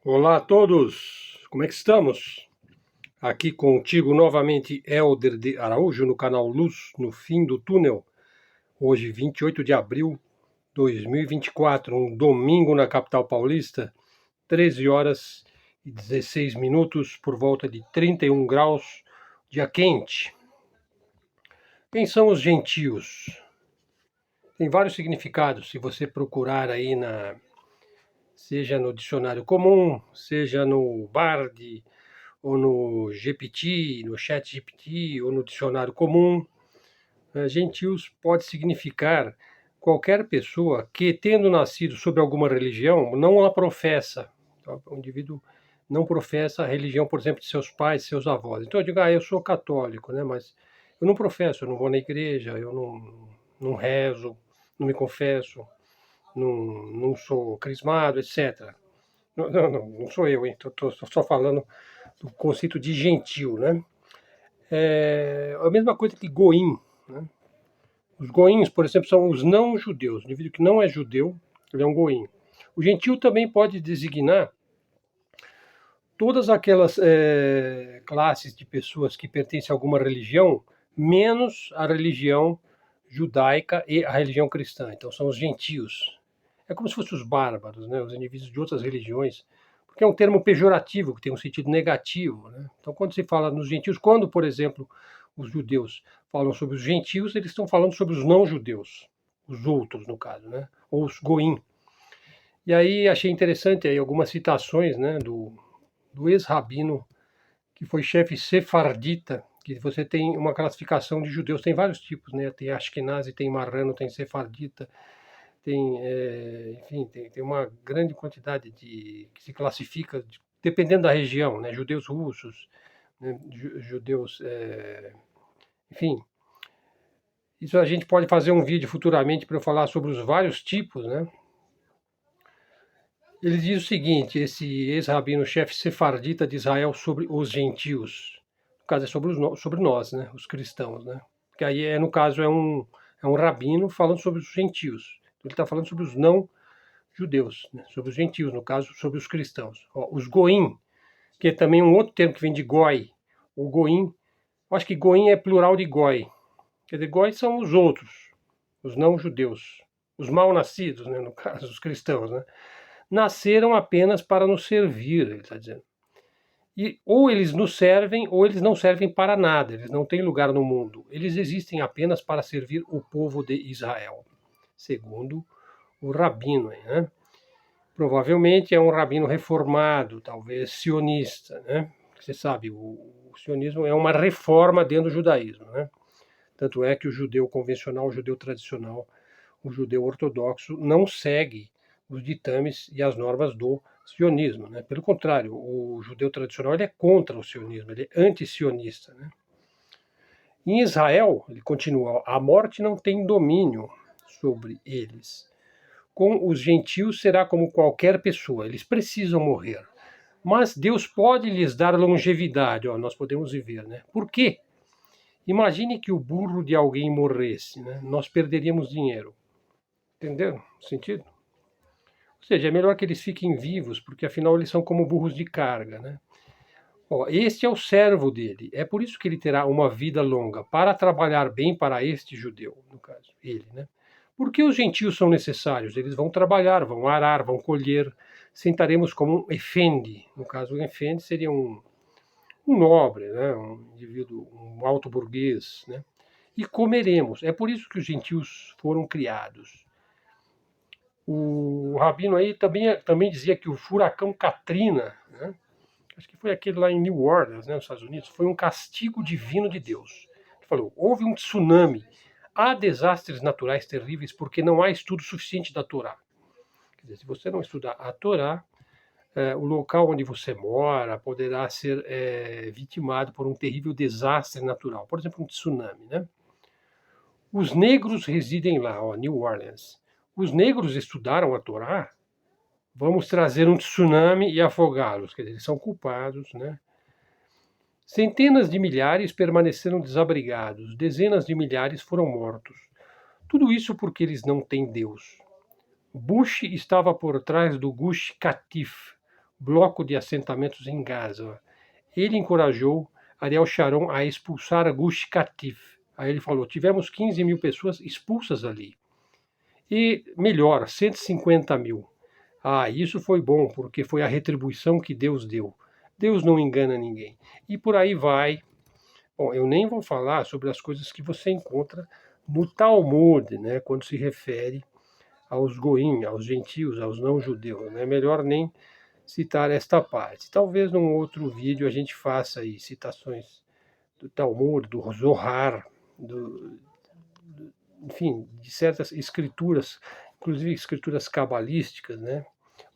Olá a todos, como é que estamos? Aqui contigo novamente, Helder de Araújo, no canal Luz no Fim do Túnel. Hoje, 28 de abril de 2024, um domingo na capital paulista, 13 horas e 16 minutos, por volta de 31 graus, dia quente. Quem são os gentios? Tem vários significados, se você procurar aí seja no dicionário comum, seja no Bard, ou no GPT, no chat GPT, ou no dicionário comum. Gentios pode significar qualquer pessoa que, tendo nascido sob alguma religião, não a professa. Então, o indivíduo não professa a religião, por exemplo, de seus pais, seus avós. Então eu digo, eu sou católico, né? Mas eu não professo, eu não vou na igreja, eu não rezo, não me confesso, não sou crismado, etc. Não sou eu, hein? Estou só falando do conceito de gentil, né? É a mesma coisa que goim, né? Os goins, por exemplo, são os não-judeus. O indivíduo que não é judeu, ele é um goim. O gentil também pode designar todas aquelas classes de pessoas que pertencem a alguma religião, menos a religião judaica e a religião cristã. Então, são os gentios. É como se fossem os bárbaros, né? Os indivíduos de outras religiões, porque é um termo pejorativo, que tem um sentido negativo, né? Então, quando se fala nos gentios, quando, por exemplo, os judeus falam sobre os gentios, eles estão falando sobre os não-judeus, os outros, no caso, né? Ou os goim. E aí achei interessante aí algumas citações, né, do ex-rabino, que foi chefe sefardita, que você tem uma classificação de judeus, tem vários tipos, né? Tem Ashkenazi, tem Marrano, tem sefardita, tem, enfim, tem uma grande quantidade que se classifica, dependendo da região, né? Judeus russos, né? Judeus, enfim. Isso a gente pode fazer um vídeo futuramente para eu falar sobre os vários tipos, né? Ele diz o seguinte, esse ex-rabino-chefe sefardita de Israel sobre os gentios. No caso, é sobre nós, né? Os cristãos, né? Que aí, no caso, é um rabino falando sobre os gentios. Ele está falando sobre os não-judeus, né? Sobre os gentios, no caso, sobre os cristãos. Ó, os goim, que é também um outro termo que vem de goi. O goim, eu acho que goim é plural de goi. Quer dizer, goi são os outros, os não-judeus. Os mal-nascidos, né? No caso, os cristãos, né? Nasceram apenas para nos servir, ele está dizendo. E ou eles nos servem ou eles não servem para nada, eles não têm lugar no mundo. Eles existem apenas para servir o povo de Israel, segundo o rabino, né? Provavelmente é um rabino reformado, talvez sionista, né? Você sabe, o sionismo é uma reforma dentro do judaísmo, né? Tanto é que o judeu convencional, o judeu tradicional, o judeu ortodoxo não segue os ditames e as normas do sionismo, né? Pelo contrário, o judeu tradicional ele é contra o sionismo, ele é anti-sionista, né? Em Israel, ele continua, a morte não tem domínio sobre eles. Com os gentios será como qualquer pessoa, eles precisam morrer. Mas Deus pode lhes dar longevidade, ó, nós podemos viver, né? Por quê? Imagine que o burro de alguém morresse, né? Nós perderíamos dinheiro. Entenderam o sentido? Ou seja, é melhor que eles fiquem vivos, porque afinal eles são como burros de carga, né? Ó, este é o servo dele. É por isso que ele terá uma vida longa, para trabalhar bem para este judeu, no caso, ele, né? Porque os gentios são necessários, eles vão trabalhar, vão arar, vão colher. Sentaremos como um efendi. No caso, um efendi seria um nobre, né? Um indivíduo, um alto burguês, né? E comeremos. É por isso que os gentios foram criados. O rabino aí também dizia que o furacão Katrina, né? Acho que foi aquele lá em New Orleans, né, nos Estados Unidos, foi um castigo divino de Deus. Ele falou, houve um tsunami, há desastres naturais terríveis porque não há estudo suficiente da Torá. Quer dizer, se você não estudar a Torá, o local onde você mora poderá ser vitimado por um terrível desastre natural, por exemplo, um tsunami, né? Os negros residem lá, ó, New Orleans. Os negros estudaram a Torá? Vamos trazer um tsunami e afogá-los. Quer dizer, eles são culpados, né? Centenas de milhares permaneceram desabrigados, dezenas de milhares foram mortos. Tudo isso porque eles não têm Deus. Bush estava por trás do Gush Katif, bloco de assentamentos em Gaza. Ele encorajou Ariel Sharon a expulsar Gush Katif. Aí ele falou, tivemos 15 mil pessoas expulsas ali. E melhor, 150 mil. Isso foi bom, porque foi a retribuição que Deus deu. Deus não engana ninguém. E por aí vai. Bom, eu nem vou falar sobre as coisas que você encontra no Talmud, né, quando se refere aos goim, aos gentios, aos não-judeus. É melhor nem citar esta parte. Talvez num outro vídeo a gente faça aí citações do Talmud, do Zohar, enfim, de certas escrituras, inclusive escrituras cabalísticas, né,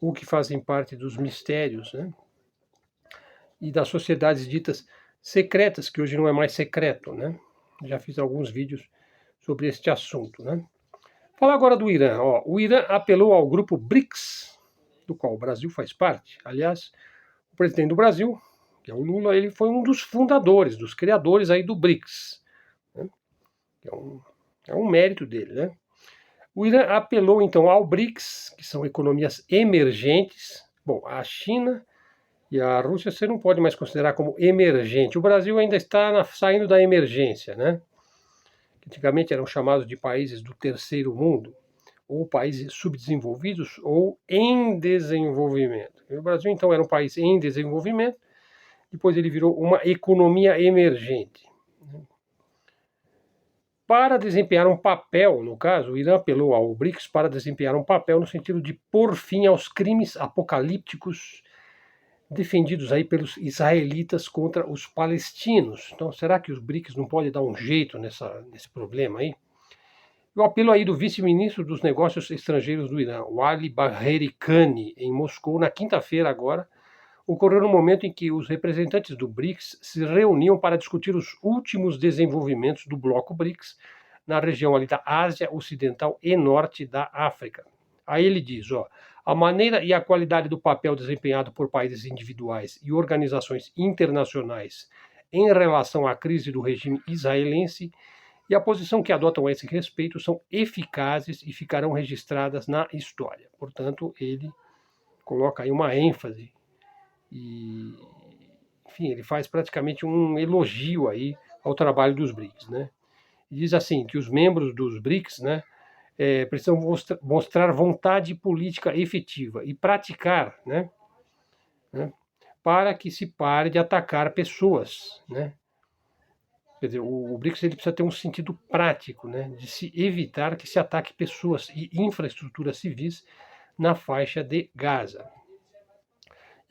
ou que fazem parte dos mistérios, né, e das sociedades ditas secretas, que hoje não é mais secreto, né? Já fiz alguns vídeos sobre este assunto, né? Falar agora do Irã. O Irã apelou ao grupo BRICS, do qual o Brasil faz parte. Aliás, o presidente do Brasil, que é o Lula, ele foi um dos fundadores, dos criadores aí do BRICS. Né? É um mérito dele, né? O Irã apelou então ao BRICS, que são economias emergentes. Bom, a China e a Rússia você não pode mais considerar como emergente. O Brasil ainda está saindo da emergência, né? Antigamente eram chamados de países do terceiro mundo, ou países subdesenvolvidos ou em desenvolvimento. E o Brasil então era um país em desenvolvimento, depois ele virou uma economia emergente. Para desempenhar um papel, no caso, o Irã apelou ao BRICS para desempenhar um papel no sentido de pôr fim aos crimes apocalípticos defendidos aí pelos israelitas contra os palestinos. Então, será que os BRICS não podem dar um jeito nesse problema aí? O apelo aí do vice-ministro dos Negócios Estrangeiros do Irã, o Ali Bagheri Kani, em Moscou, na quinta-feira agora, ocorreu no momento em que os representantes do BRICS se reuniam para discutir os últimos desenvolvimentos do bloco BRICS na região ali da Ásia Ocidental e Norte da África. Aí ele diz, a maneira e a qualidade do papel desempenhado por países individuais e organizações internacionais em relação à crise do regime israelense e a posição que adotam a esse respeito são eficazes e ficarão registradas na história. Portanto, ele coloca aí uma ênfase e, enfim, ele faz praticamente um elogio aí ao trabalho dos BRICS, né? E diz assim que os membros dos BRICS, né, precisam mostrar vontade política efetiva e praticar, né, para que se pare de atacar pessoas, né? Quer dizer, o BRICS ele precisa ter um sentido prático, né, de se evitar que se ataque pessoas e infraestruturas civis na faixa de Gaza.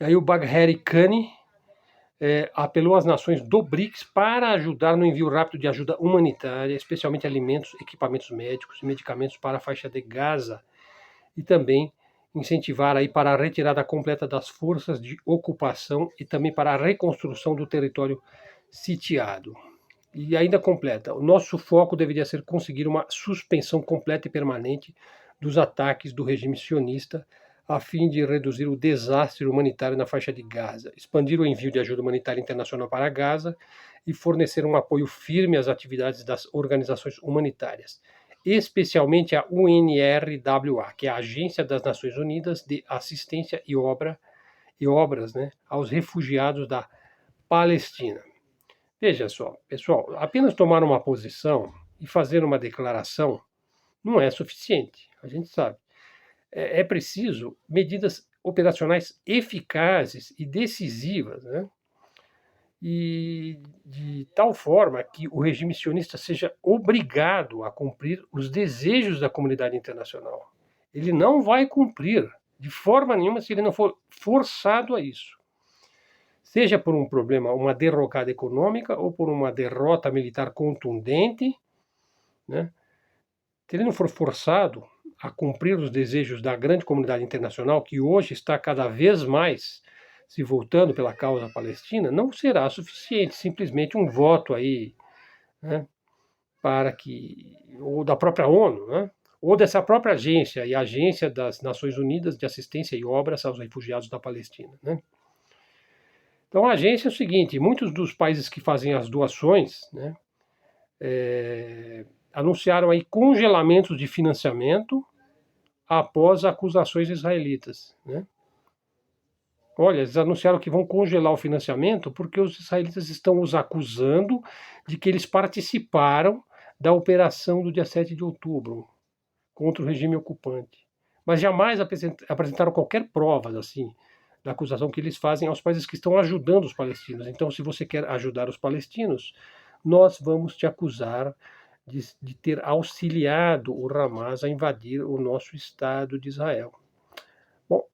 E aí o Bagheri Kani apelou às nações do BRICS para ajudar no envio rápido de ajuda humanitária, especialmente alimentos, equipamentos médicos e medicamentos para a faixa de Gaza, e também incentivar aí para a retirada completa das forças de ocupação e também para a reconstrução do território sitiado. E ainda completa, o nosso foco deveria ser conseguir uma suspensão completa e permanente dos ataques do regime sionista a fim de reduzir o desastre humanitário na faixa de Gaza, expandir o envio de ajuda humanitária internacional para Gaza e fornecer um apoio firme às atividades das organizações humanitárias, especialmente a UNRWA, que é a Agência das Nações Unidas de Assistência e Obras, né, aos refugiados da Palestina. Veja só, pessoal, apenas tomar uma posição e fazer uma declaração não é suficiente, a gente sabe. É preciso medidas operacionais eficazes e decisivas, né? E de tal forma que o regime sionista seja obrigado a cumprir os desejos da comunidade internacional. Ele não vai cumprir de forma nenhuma se ele não for forçado a isso. Seja por um problema, uma derrocada econômica ou por uma derrota militar contundente, né? Se ele não for forçado a cumprir os desejos da grande comunidade internacional, que hoje está cada vez mais se voltando pela causa palestina, não será suficiente simplesmente um voto aí, né, para que, ou da própria ONU, né, ou dessa própria agência, e a Agência das Nações Unidas de Assistência e Obras aos Refugiados da Palestina, né. Então a agência é o seguinte, muitos dos países que fazem as doações, né, anunciaram aí congelamentos de financiamento após acusações israelitas, né? Olha, eles anunciaram que vão congelar o financiamento porque os israelitas estão os acusando de que eles participaram da operação do dia 7 de outubro contra o regime ocupante. Mas jamais apresentaram qualquer prova assim da acusação que eles fazem aos países que estão ajudando os palestinos. Então, se você quer ajudar os palestinos, nós vamos te acusar de ter auxiliado o Hamas a invadir o nosso Estado de Israel. Bom,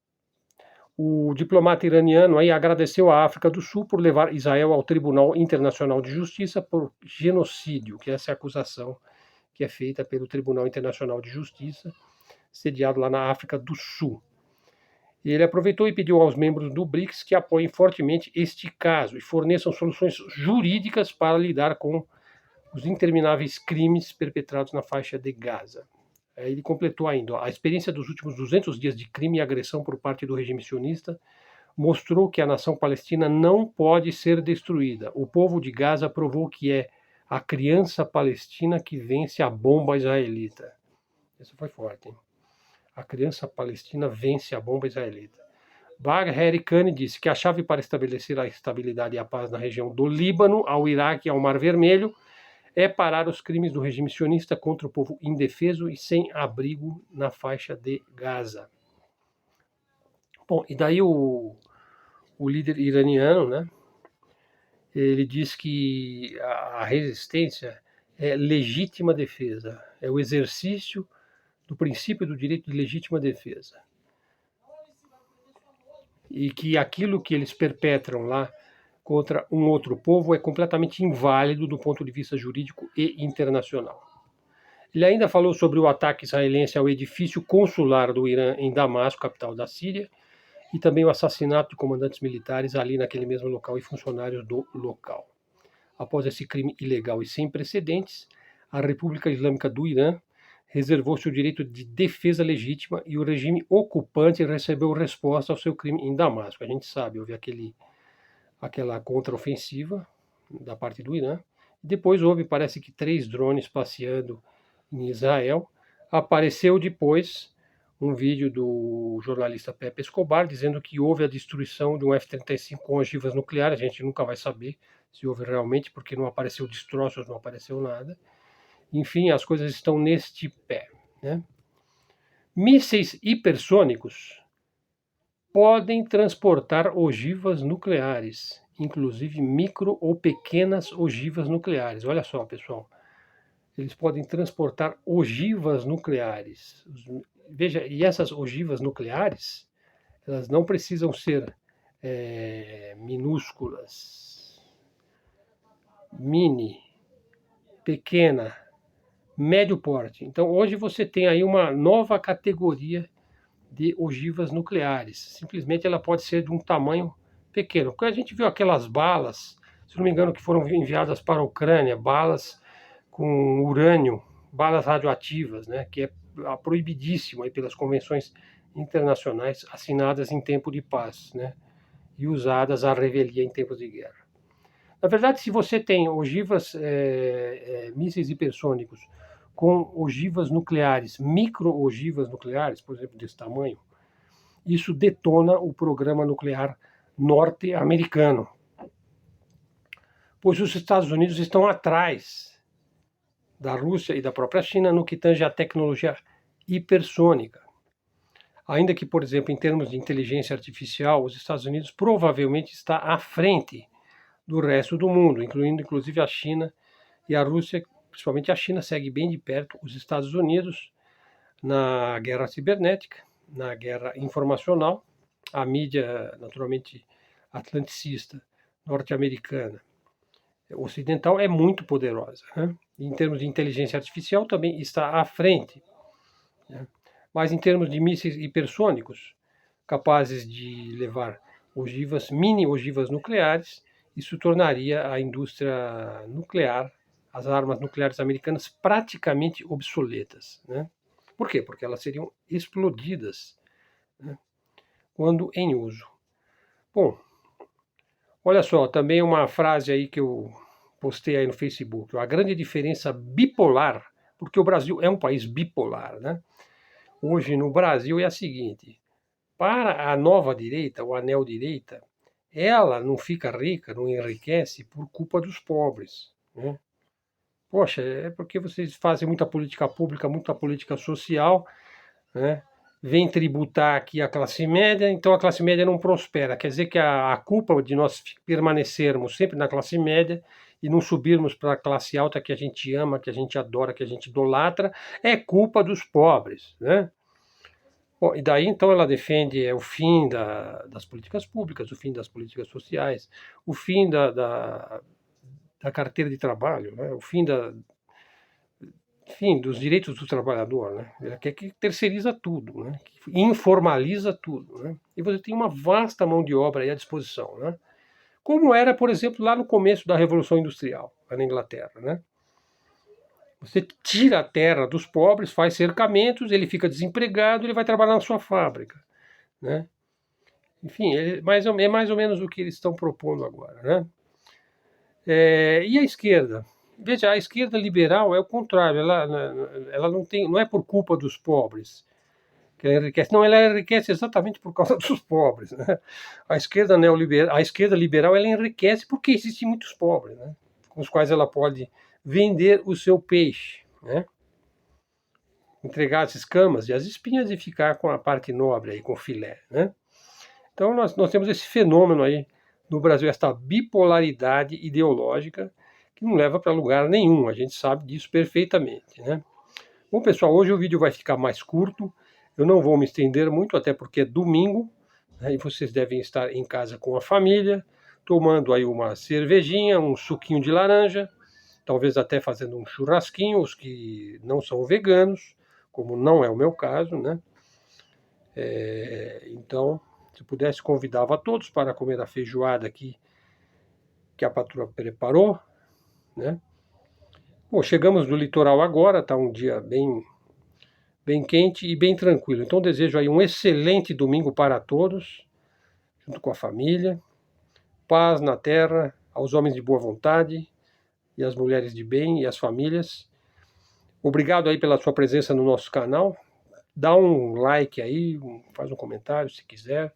o diplomata iraniano aí agradeceu à África do Sul por levar Israel ao Tribunal Internacional de Justiça por genocídio, que essa é a acusação que é feita pelo Tribunal Internacional de Justiça, sediado lá na África do Sul. Ele aproveitou e pediu aos membros do BRICS que apoiem fortemente este caso e forneçam soluções jurídicas para lidar com os intermináveis crimes perpetrados na faixa de Gaza. Ele completou ainda: a experiência dos últimos 200 dias de crime e agressão por parte do regime sionista mostrou que a nação palestina não pode ser destruída. O povo de Gaza provou que é a criança palestina que vence a bomba israelita. Isso foi forte, hein? A criança palestina vence a bomba israelita. Bagher Harikani disse que a chave para estabelecer a estabilidade e a paz na região do Líbano, ao Iraque e ao Mar Vermelho é parar os crimes do regime sionista contra o povo indefeso e sem abrigo na faixa de Gaza. Bom, e daí o líder iraniano, né, ele diz que a resistência é legítima defesa, é o exercício do princípio do direito de legítima defesa. E que aquilo que eles perpetram lá contra um outro povo é completamente inválido do ponto de vista jurídico e internacional. Ele ainda falou sobre o ataque israelense ao edifício consular do Irã em Damasco, capital da Síria, e também o assassinato de comandantes militares ali naquele mesmo local e funcionários do local. Após esse crime ilegal e sem precedentes, a República Islâmica do Irã reservou-se o direito de defesa legítima e o regime ocupante recebeu resposta ao seu crime em Damasco. A gente sabe, houve aquela contraofensiva da parte do Irã. Depois houve, parece que 3 drones passeando em Israel. Apareceu depois um vídeo do jornalista Pepe Escobar dizendo que houve a destruição de um F-35 com ogivas nucleares. A gente nunca vai saber se houve realmente, porque não apareceu destroços, não apareceu nada. Enfim, as coisas estão neste pé, né? Mísseis hipersônicos podem transportar ogivas nucleares, inclusive micro ou pequenas ogivas nucleares. Olha só, pessoal. Eles podem transportar ogivas nucleares. Veja, e essas ogivas nucleares, elas não precisam ser minúsculas, mini, pequena, médio porte. Então, hoje você tem aí uma nova categoria de ogivas nucleares. Simplesmente ela pode ser de um tamanho pequeno. Porque a gente viu aquelas balas, se não me engano, que foram enviadas para a Ucrânia, balas com urânio, balas radioativas, né, que é proibidíssimo aí pelas convenções internacionais assinadas em tempo de paz, né, e usadas à revelia em tempos de guerra. Na verdade, se você tem ogivas, mísseis hipersônicos com ogivas nucleares, micro-ogivas nucleares, por exemplo, desse tamanho, isso detona o programa nuclear norte-americano, pois os Estados Unidos estão atrás da Rússia e da própria China no que tange à tecnologia hipersônica. Ainda que, por exemplo, em termos de inteligência artificial, os Estados Unidos provavelmente está à frente do resto do mundo, incluindo inclusive a China e a Rússia. Principalmente a China segue bem de perto os Estados Unidos na guerra cibernética, na guerra informacional. A mídia, naturalmente, atlanticista, norte-americana, ocidental, é muito poderosa, né? Em termos de inteligência artificial também está à frente, né? Mas em termos de mísseis hipersônicos, capazes de levar ogivas, mini ogivas nucleares, isso tornaria a indústria nuclear, as armas nucleares americanas, praticamente obsoletas, né? Por quê? Porque elas seriam explodidas, né, quando em uso. Bom, olha só, também uma frase aí que eu postei aí no Facebook: a grande diferença bipolar, porque o Brasil é um país bipolar, né? Hoje no Brasil é a seguinte: para a nova direita, ou a neodireita, ela não fica rica, não enriquece por culpa dos pobres, né? Poxa, é porque vocês fazem muita política pública, muita política social, né? Vem tributar aqui a classe média, então a classe média não prospera. Quer dizer que a culpa de nós permanecermos sempre na classe média e não subirmos para a classe alta que a gente ama, que a gente adora, que a gente idolatra, é culpa dos pobres, né? Bom, e daí então ela defende o fim das políticas públicas, o fim das políticas sociais, o fim da carteira de trabalho, né? O fim enfim, dos direitos do trabalhador, né? Ela quer que terceiriza tudo, né? Que informaliza tudo, né? E você tem uma vasta mão de obra aí à disposição, né? Como era, por exemplo, lá no começo da Revolução Industrial, lá na Inglaterra, né? Você tira a terra dos pobres, faz cercamentos, ele fica desempregado, ele vai trabalhar na sua fábrica, né? Enfim, é mais ou menos o que eles estão propondo agora, né? E a esquerda? Veja, a esquerda liberal é o contrário, ela não é por culpa dos pobres que ela enriquece, não, ela enriquece exatamente por causa dos pobres, né? A esquerda neoliberal, a esquerda liberal, ela enriquece porque existem muitos pobres, né? Com os quais ela pode vender o seu peixe, né? Entregar as escamas e as espinhas e ficar com a parte nobre aí, com o filé, né? Então nós temos esse fenômeno aí no Brasil, esta bipolaridade ideológica que não leva para lugar nenhum, a gente sabe disso perfeitamente, né? Bom, pessoal, hoje o vídeo vai ficar mais curto, eu não vou me estender muito, até porque é domingo, né, e vocês devem estar em casa com a família, tomando aí uma cervejinha, um suquinho de laranja, talvez até fazendo um churrasquinho, os que não são veganos, como não é o meu caso, né? Então, se pudesse, convidava a todos para comer a feijoada aqui que a patroa preparou, né? Bom, chegamos no litoral agora, está um dia bem quente e bem tranquilo. Então desejo aí um excelente domingo para todos, junto com a família, paz na terra, aos homens de boa vontade e às mulheres de bem e às famílias. Obrigado aí pela sua presença no nosso canal. Dá um like aí, faz um comentário se quiser,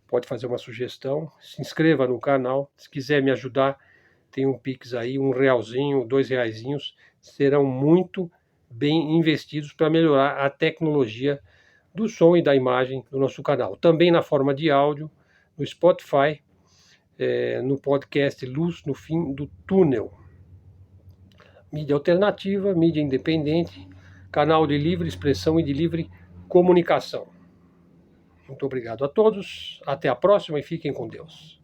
pode fazer uma sugestão, se inscreva no canal, se quiser me ajudar, tem um Pix aí, R$1, R$2, serão muito bem investidos para melhorar a tecnologia do som e da imagem do nosso canal. Também na forma de áudio, no Spotify, no podcast Luz no Fim do Túnel. Mídia alternativa, mídia independente, canal de livre expressão e de livre comunicação. Muito obrigado a todos, até a próxima e fiquem com Deus.